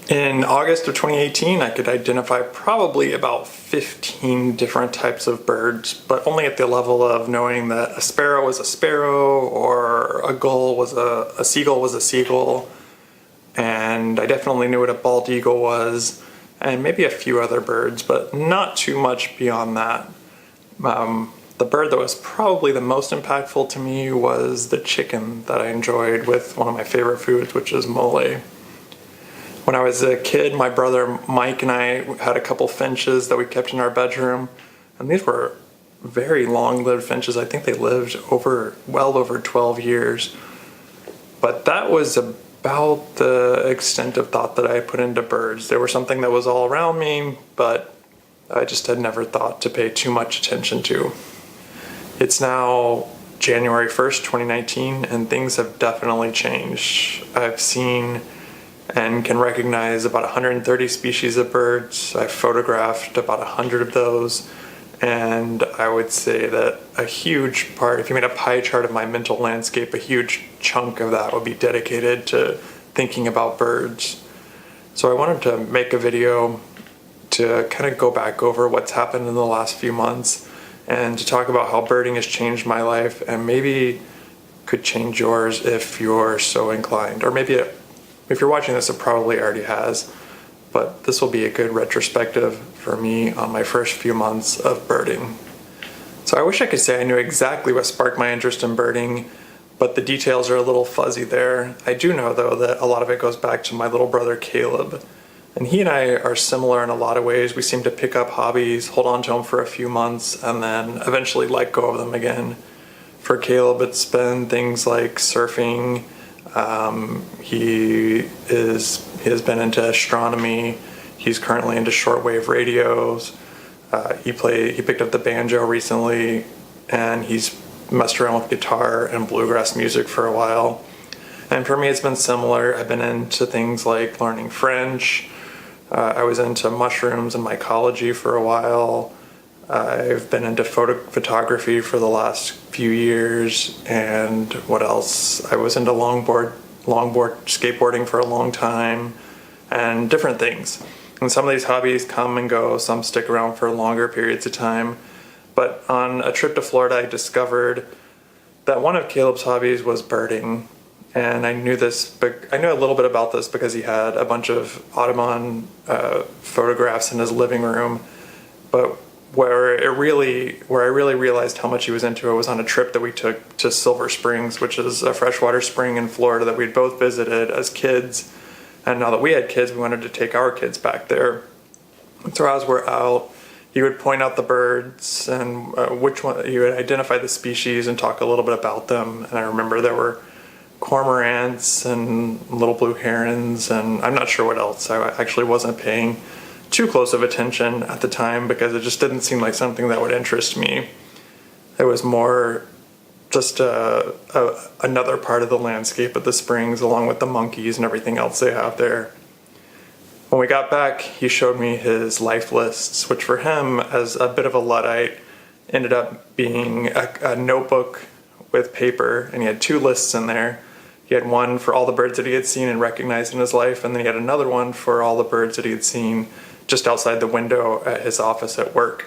In August of 2018, I could identify probably about 15 different types of birds, but only at the level of knowing that a sparrow was a sparrow or a gull was a seagull was a seagull. And I definitely knew what a bald eagle was, and maybe a few other birds, but not too much beyond that. The bird that was probably the most impactful to me was the chicken that I enjoyed with one of my favorite foods, which is mole. When I was a kid, my brother Mike and I had a couple finches that we kept in our bedroom, and these were very long-lived finches. I think they lived well over 12 years. But that was about the extent of thought that I put into birds. They were something that was all around me, but I just had never thought to pay too much attention to. It's now January 1st, 2019, and things have definitely changed. I've seen and can recognize about 130 species of birds. I've photographed about 100 of those, and I would say that a huge part, if you made a pie chart of my mental landscape, a huge chunk of that would be dedicated to thinking about birds. So I wanted to make a video to kind of go back over what's happened in the last few months and to talk about how birding has changed my life and maybe could change yours if you're so inclined. Or maybe if you're watching this, it probably already has. But this will be a good retrospective for me on my first few months of birding. So I wish I could say I knew exactly what sparked my interest in birding, but the details are a little fuzzy there. I do know, though, that a lot of it goes back to my little brother Caleb. And he and I are similar in a lot of ways. We seem to pick up hobbies, hold on to them for a few months, and then eventually let go of them again. For Caleb, it's been things like surfing. He has been into astronomy. He's currently into shortwave radios. He picked up the banjo recently, and he's messed around with guitar and bluegrass music for a while. And for me, it's been similar. I've been into things like learning French. I was into mushrooms and mycology for a while. I've been into photography for the last few years, and what else? I was into longboard skateboarding for a long time, and different things. And some of these hobbies come and go, some stick around for longer periods of time. But on a trip to Florida, I discovered that one of Caleb's hobbies was birding. And I knew a little bit about this because he had a bunch of Audubon photographs in his living room. But where I really realized how much he was into it was on a trip that we took to Silver Springs, which is a freshwater spring in Florida that we'd both visited as kids. And now that we had kids, we wanted to take our kids back there. And so as we're out, he would point out the birds and he would identify the species and talk a little bit about them. And I remember there were cormorants and little blue herons, and I'm not sure what else. I actually wasn't paying too close of attention at the time because it just didn't seem like something that would interest me. It was more just another part of the landscape of the springs, along with the monkeys and everything else they have there. When we got back, he showed me his life lists, which for him, as a bit of a Luddite, ended up being a notebook with paper, and he had two lists in there. He had one for all the birds that he had seen and recognized in his life, and then he had another one for all the birds that he had seen just outside the window at his office at work.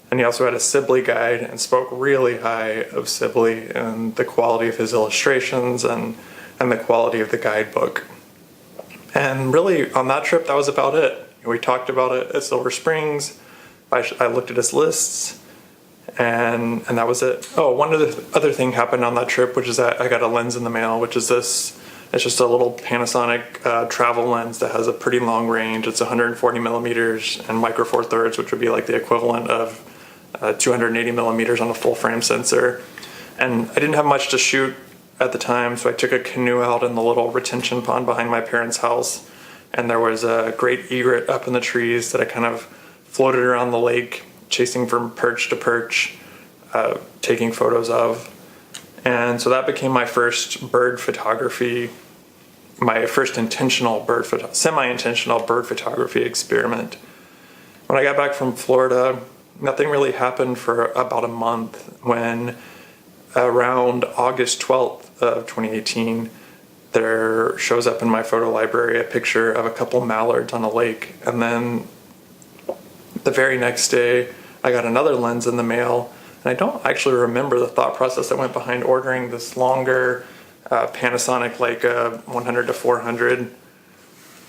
And he also had a Sibley guide and spoke really high of Sibley and the quality of his illustrations and the quality of the guidebook. And really, on that trip, that was about it. We talked about it at Silver Springs. I looked at his lists, and that was it. Oh, one other thing happened on that trip, which is that I got a lens in the mail, which is this. It's just a little Panasonic travel lens that has a pretty long range. It's 140 millimeters and micro four thirds, which would be like the equivalent of 280 millimeters on a full frame sensor. And I didn't have much to shoot at the time, so I took a canoe out in the little retention pond behind my parents' house, and there was a great egret up in the trees that I kind of floated around the lake, chasing from perch to perch, taking photos of. And so that became my first bird photography, my first semi-intentional bird photography experiment. When I got back from Florida, nothing really happened for about a month when around August 12th of 2018, there shows up in my photo library a picture of a couple mallards on a lake. And then the very next day, I got another lens in the mail. And I don't actually remember the thought process that went behind ordering this longer Panasonic Leica 100 to 400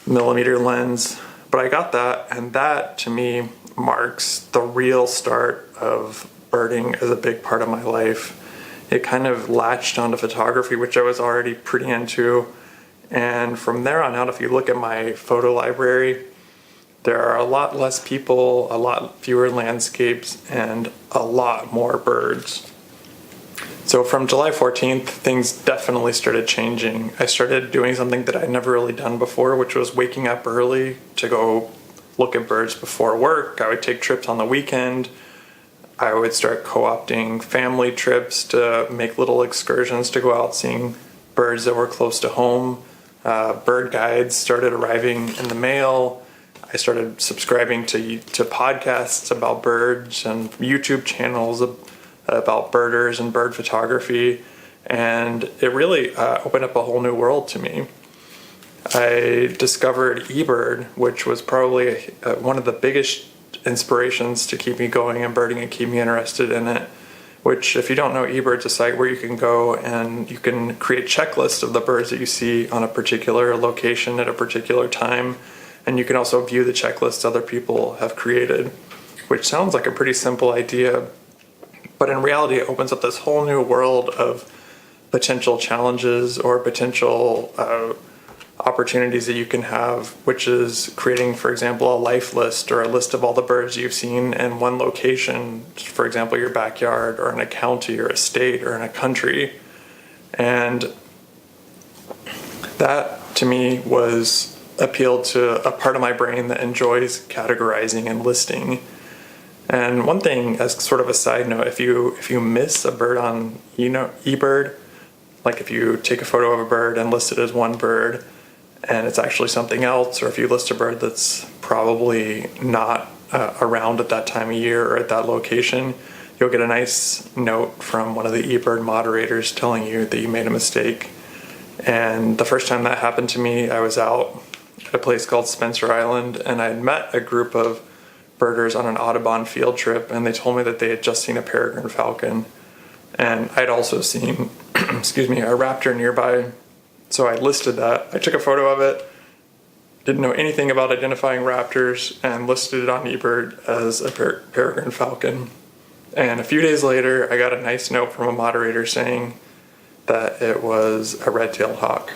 millimeter lens. But I got that, and that to me marks the real start of birding as a big part of my life. It kind of latched onto photography, which I was already pretty into. And from there on out, if you look at my photo library, there are a lot less people, a lot fewer landscapes, and a lot more birds. So from July 14th, things definitely started changing. I started doing something that I'd never really done before, which was waking up early to go look at birds before work. I would take trips on the weekend. I would start co-opting family trips to make little excursions to go out seeing birds that were close to home. Bird guides started arriving in the mail. I started subscribing to podcasts about birds and YouTube channels about birders and bird photography, and it really opened up a whole new world to me. I discovered eBird, which was probably one of the biggest inspirations to keep me going in birding and keep me interested in it. Which, if you don't know, eBird's a site where you can go and you can create checklists of the birds that you see on a particular location at a particular time. And you can also view the checklists other people have created, which sounds like a pretty simple idea. But in reality, it opens up this whole new world of potential challenges or potential opportunities that you can have, which is creating, for example, a life list or a list of all the birds you've seen in one location, for example, your backyard or in a county or a state or in a country. And that, to me, was appealed to a part of my brain that enjoys categorizing and listing. And one thing, as sort of a side note, if you miss a bird on eBird, like if you take a photo of a bird and list it as one bird and it's actually something else, or if you list a bird that's probably not around at that time of year or at that location, you'll get a nice note from one of the eBird moderators telling you that you made a mistake. And the first time that happened to me, I was out at a place called Spencer Island, and I had met a group of birders on an Audubon field trip, and they told me that they had just seen a peregrine falcon. And I'd also seen, a raptor nearby. So I listed that. I took a photo of it, didn't know anything about identifying raptors, and listed it on eBird as a peregrine falcon. And a few days later, I got a nice note from a moderator saying that it was a red-tailed hawk.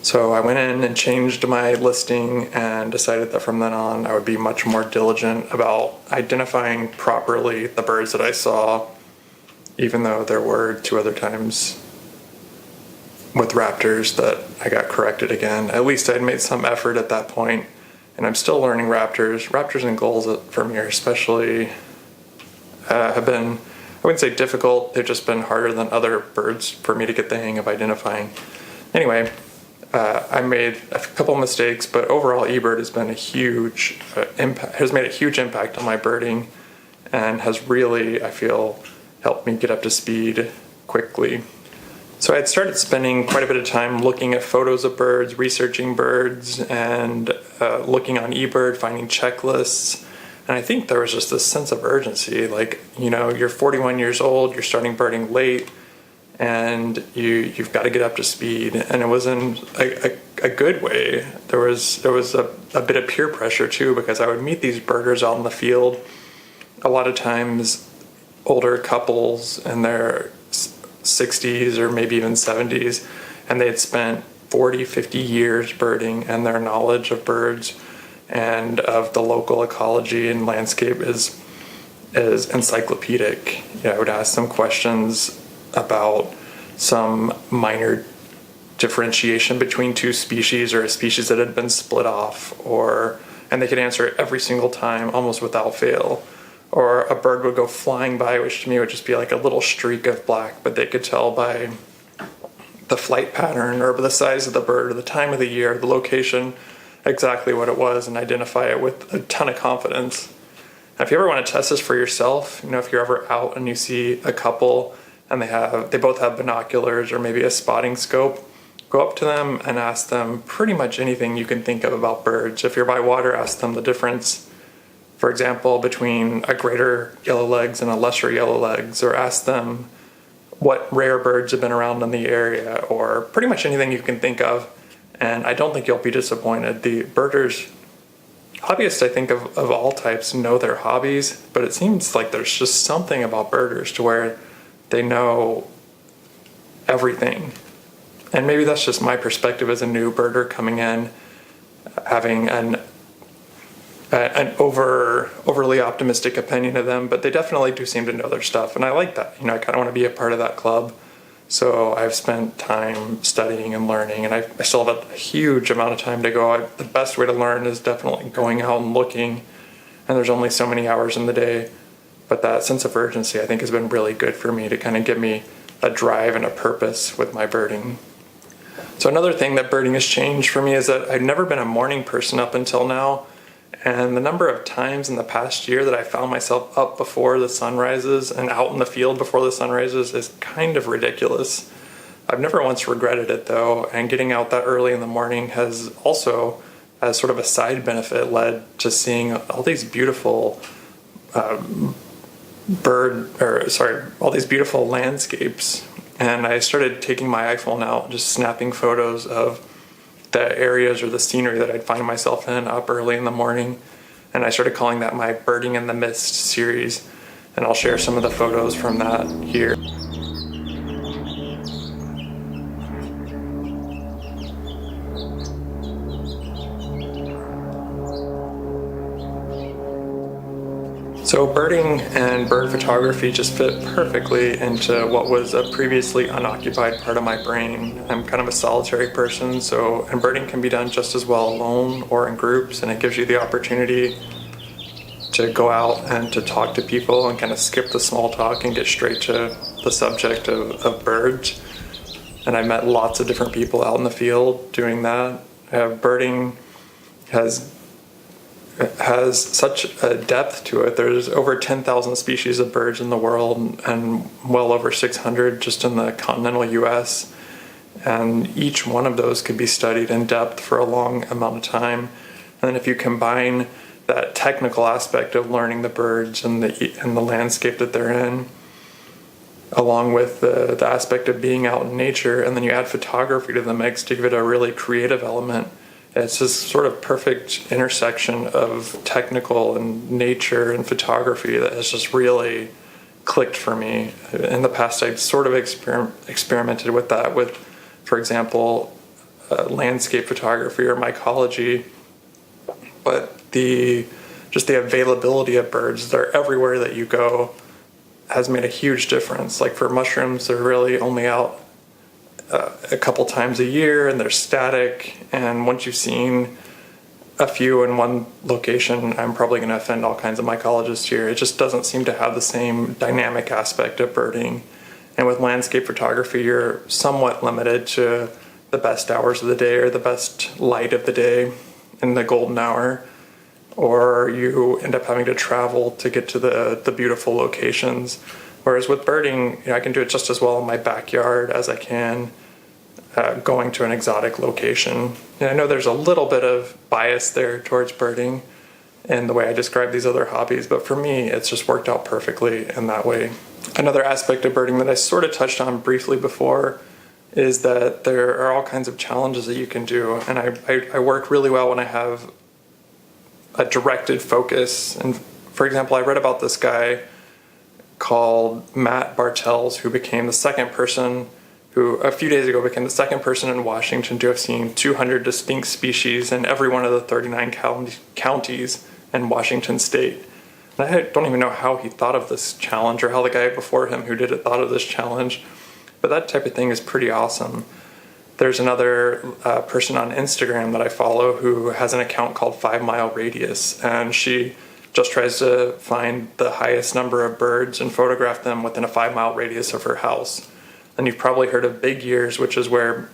So I went in and changed my listing and decided that from then on I would be much more diligent about identifying properly the birds that I saw, even though there were 2 other times with raptors that I got corrected again. At least I'd made some effort at that point, and I'm still learning raptors. Raptors and gulls for me especially have been, I wouldn't say difficult, they've just been harder than other birds for me to get the hang of identifying. Anyway, I made a couple mistakes, but overall eBird has been a huge impact, has made a huge impact on my birding, and has really, I feel, helped me get up to speed quickly. So I had started spending quite a bit of time looking at photos of birds, researching birds, and looking on eBird, finding checklists. And I think there was just this sense of urgency, like, you're 41 years old, you're starting birding late, and you've got to get up to speed. And it was in a good way. There was a bit of peer pressure too, because I would meet these birders out in the field, a lot of times older couples in their 60s or maybe even 70s, and they'd spent 40, 50 years birding, and their knowledge of birds and of the local ecology and landscape is encyclopedic. I would ask them questions about some minor differentiation between 2 species or a species that had been split off, and they could answer it every single time almost without fail. Or a bird would go flying by, which to me would just be like a little streak of black, but they could tell by the flight pattern or the size of the bird or the time of the year, the location, exactly what it was, and identify it with a ton of confidence. Now, if you ever want to test this for yourself, if you're ever out and you see a couple and they both have binoculars or maybe a spotting scope, go up to them and ask them pretty much anything you can think of about birds. If you're by water, ask them the difference, for example, between a greater yellowlegs and a lesser yellowlegs, or ask them what rare birds have been around in the area, or pretty much anything you can think of. And I don't think you'll be disappointed. The birders, hobbyists, I think of all types, know their hobbies, but it seems like there's just something about birders to where they know everything. And maybe that's just my perspective as a new birder coming in, having an overly optimistic opinion of them, but they definitely do seem to know their stuff, and I like that. I kind of want to be a part of that club. So I've spent time studying and learning, and I still have a huge amount of time to go. The best way to learn is definitely going out and looking, and there's only so many hours in the day, but that sense of urgency I think has been really good for me to kind of give me a drive and a purpose with my birding. So another thing that birding has changed for me is that I've never been a morning person up until now. And the number of times in the past year that I found myself up before the sun rises and out in the field before the sun rises is kind of ridiculous. I've never once regretted it though, and getting out that early in the morning has also, as sort of a side benefit, led to seeing all these beautiful all these beautiful landscapes. And I started taking my iPhone out, just snapping photos of the areas or the scenery that I'd find myself in up early in the morning. And I started calling that my Birding in the Mist series. And I'll share some of the photos from that here. So birding and bird photography just fit perfectly into what was a previously unoccupied part of my brain. I'm kind of a solitary person, and birding can be done just as well alone or in groups, and it gives you the opportunity to go out and to talk to people and kind of skip the small talk and get straight to the subject of birds. And I met lots of different people out in the field doing that. Birding has such a depth to it. There's over 10,000 species of birds in the world and well over 600 just in the continental US. And each one of those could be studied in depth for a long amount of time. And then if you combine that technical aspect of learning the birds and the landscape that they're in, along with the aspect of being out in nature, and then you add photography to the mix to give it a really creative element, it's this sort of perfect intersection of technical and nature and photography that has just really clicked for me. In the past, I've sort of experimented with that with, for example, landscape photography or mycology, but just the availability of birds, they're everywhere that you go, has made a huge difference. Like for mushrooms, they're really only out a couple times a year, and they're static, and once you've seen a few in one location, I'm probably going to offend all kinds of mycologists here, it just doesn't seem to have the same dynamic aspect of birding. And with landscape photography, you're somewhat limited to the best hours of the day or the best light of the day in the golden hour, or you end up having to travel to get to the beautiful locations. Whereas with birding, I can do it just as well in my backyard as I can going to an exotic location. And I know there's a little bit of bias there towards birding in the way I describe these other hobbies, but for me, it's just worked out perfectly in that way. Another aspect of birding that I sort of touched on briefly before is that there are all kinds of challenges that you can do. And I work really well when I have a directed focus. And for example, I read about this guy called Matt Bartels, who became the second person who a few days ago became the second person in Washington to have seen 200 distinct species in every one of the 39 counties in Washington state. And I don't even know how he thought of this challenge, or how the guy before him who did it thought of this challenge, but that type of thing is pretty awesome. There's another person on Instagram that I follow who has an account called 5 Mile Radius, and she just tries to find the highest number of birds and photograph them within a 5-mile radius of her house. And you've probably heard of big years, which is where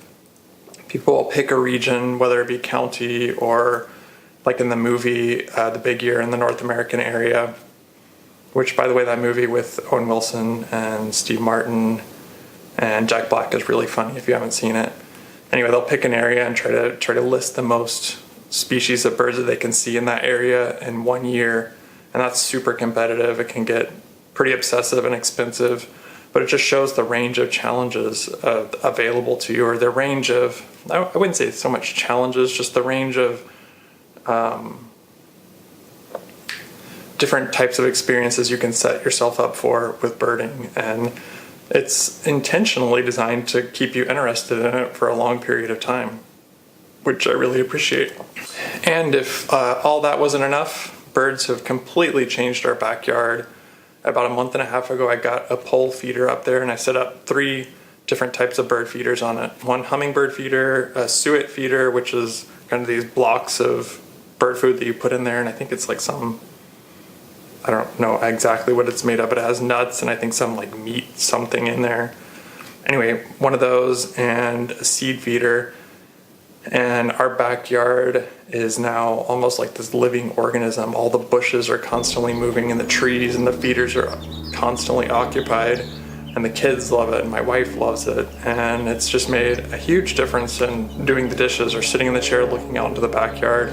people will pick a region, whether it be county or like in the movie The Big Year in the North American area, which, by the way, that movie with Owen Wilson and Steve Martin and Jack Black is really funny if you haven't seen it. Anyway, they'll pick an area and try to list the most species of birds that they can see in that area in 1 year, and that's super competitive. It can get pretty obsessive and expensive, but it just shows the range of challenges available to you, or the range of, I wouldn't say so much challenges, just the range of different types of experiences you can set yourself up for with birding. And it's intentionally designed to keep you interested in it for a long period of time, which I really appreciate. And if all that wasn't enough, birds have completely changed our backyard. About a month and a half ago, I got a pole feeder up there, and I set up 3 different types of bird feeders on it. One hummingbird feeder, a suet feeder, which is kind of these blocks of bird food that you put in there, and I think it's like some, I don't know exactly what it's made of, but it has nuts and I think some like meat something in there. Anyway, one of those and a seed feeder. And our backyard is now almost like this living organism. All the bushes are constantly moving and the trees and the feeders are constantly occupied. And the kids love it and my wife loves it. And it's just made a huge difference in doing the dishes or sitting in the chair looking out into the backyard,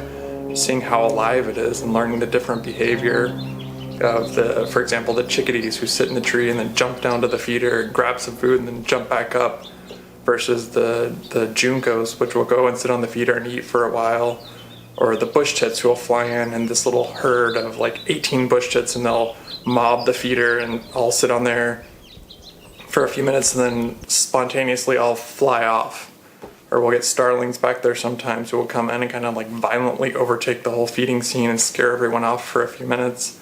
seeing how alive it is and learning the different behavior of for example, the chickadees who sit in the tree and then jump down to the feeder, grab some food and then jump back up, versus the juncos, which will go and sit on the feeder and eat for a while, or the bush tits who will fly in this little herd of like 18 bush tits and they'll mob the feeder and I'll sit on there for a few minutes and then spontaneously I'll fly off. Or we'll get starlings back there sometimes who will come in and kind of like violently overtake the whole feeding scene and scare everyone off for a few minutes,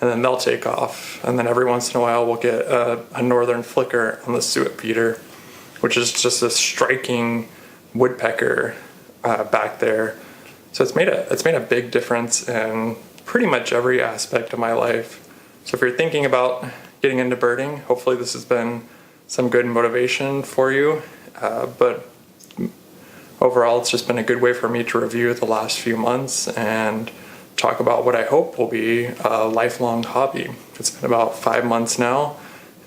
and then they'll take off. And then every once in a while we'll get a northern flicker on the suet feeder, which is just a striking woodpecker back there. So it's made a big difference in pretty much every aspect of my life. So if you're thinking about getting into birding, hopefully this has been some good motivation for you. But overall, it's just been a good way for me to review the last few months and talk about what I hope will be a lifelong hobby. It's been about 5 months now,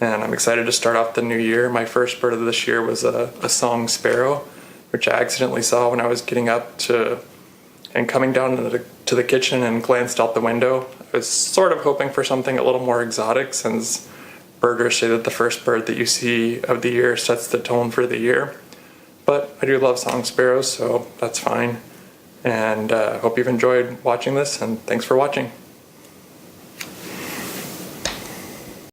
and I'm excited to start off the new year. My first bird of this year was a song sparrow, which I accidentally saw when I was getting up and coming down to the kitchen and glanced out the window. I was sort of hoping for something a little more exotic, since birders say that the first bird that you see of the year sets the tone for the year. But I do love song sparrows, so that's fine. And hope you've enjoyed watching this, and thanks for watching.